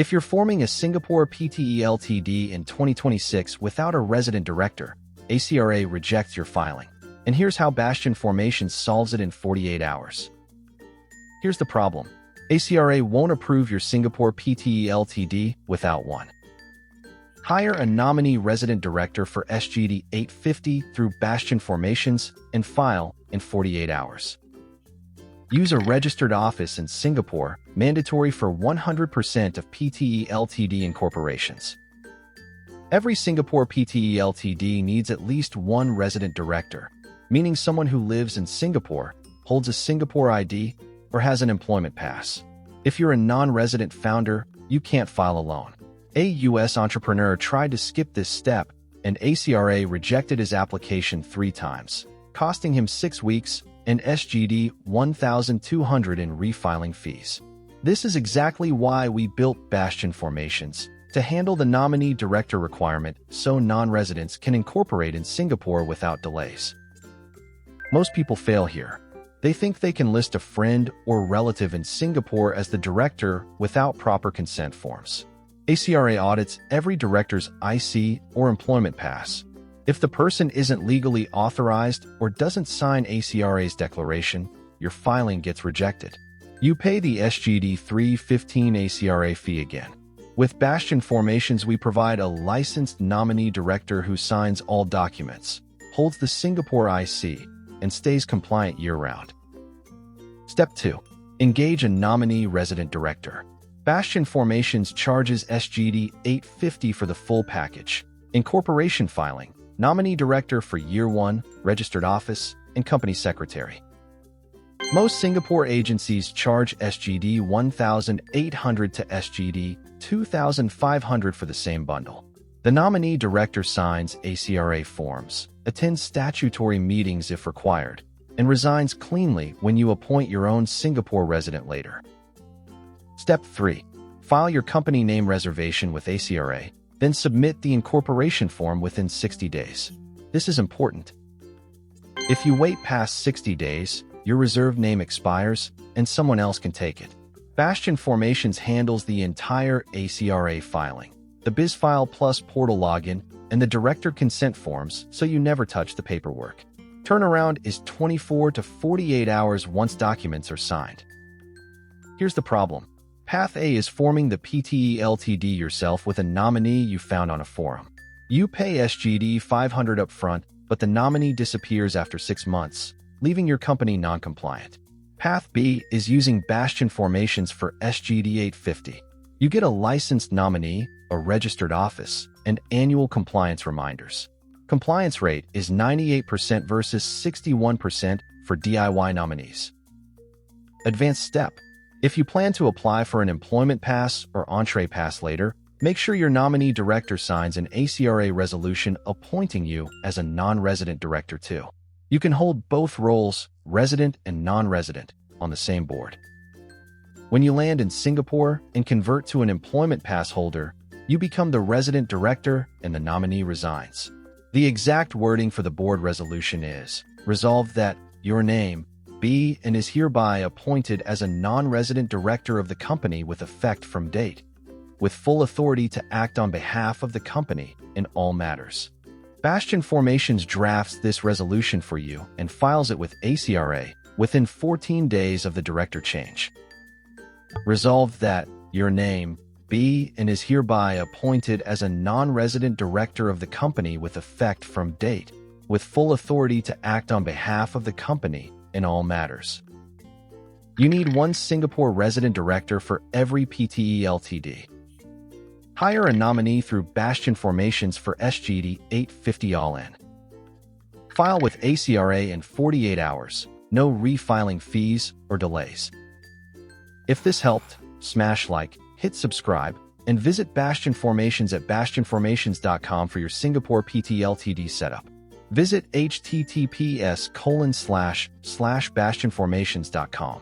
If you're forming a Singapore PTE Ltd in 2026 without a resident director, ACRA rejects your filing. And here's how Bastion Formations solves it in 48 hours. Here's the problem. ACRA won't approve your Singapore PTE Ltd without one. Hire a nominee resident director for SGD 850 through Bastion Formations and file in 48 hours. Use a registered office in Singapore, mandatory for 100% of PTE Ltd incorporations. Every Singapore PTE Ltd needs at least one resident director, meaning someone who lives in Singapore, holds a Singapore ID, or has an employment pass. If you're a non-resident founder, you can't file alone. A U.S. entrepreneur tried to skip this step, and ACRA rejected his application 3 times, costing him 6 weeks and SGD 1,200 in refiling fees. This is exactly why we built Bastion Formations, to handle the nominee director requirement so non-residents can incorporate in Singapore without delays. Most people fail here. They think they can list a friend or relative in Singapore as the director without proper consent forms. ACRA audits every director's IC or employment pass. If the person isn't legally authorized or doesn't sign ACRA's declaration, your filing gets rejected. You pay the SGD 315 ACRA fee again. With Bastion Formations, we provide a licensed nominee director who signs all documents, holds the Singapore IC, and stays compliant year-round. Step 2. Engage a nominee resident director. Bastion Formations charges SGD 850 for the full package: incorporation filing, nominee director for year 1, registered office, and company secretary. Most Singapore agencies charge SGD 1,800 to SGD 2,500 for the same bundle. The nominee director signs ACRA forms, attends statutory meetings if required, and resigns cleanly when you appoint your own Singapore resident later. Step 3. File your company name reservation with ACRA, then submit the incorporation form within 60 days. This is important. If you wait past 60 days, your reserved name expires and someone else can take it. Bastion Formations handles the entire ACRA filing, the BizFile Plus portal login, and the director consent forms, so you never touch the paperwork. Turnaround is 24 to 48 hours once documents are signed. Here's the problem. Path A is forming the PTE Ltd yourself with a nominee you found on a forum. You pay SGD 500 upfront, but the nominee disappears after 6 months, leaving your company non-compliant. Path B is using Bastion Formations for SGD 850. You get a licensed nominee, a registered office, and annual compliance reminders. Compliance rate is 98% versus 61% for DIY nominees. Advanced step. If you plan to apply for an employment pass or EntrePass later, make sure your nominee director signs an ACRA resolution appointing you as a non-resident director too. You can hold both roles, resident and non-resident, on the same board. When you land in Singapore and convert to an employment pass holder, you become the resident director and the nominee resigns. The exact wording for the board resolution is, resolved that your name be and is hereby appointed as a non-resident director of the company with effect from date, with full authority to act on behalf of the company in all matters. Bastion Formations drafts this resolution for you and files it with ACRA within 14 days of the director change. Resolved that your name be and is hereby appointed as a non-resident director of the company with effect from date, with full authority to act on behalf of the company in all matters. You need one Singapore resident director for every PTE Ltd. Hire a nominee through Bastion Formations for SGD 850 all in. File with ACRA in 48 hours, no refiling fees or delays. If this helped, smash like, hit subscribe, and visit Bastion Formations at bastionformations.com for your Singapore PTE Ltd setup. Visit https://bastionformations.com.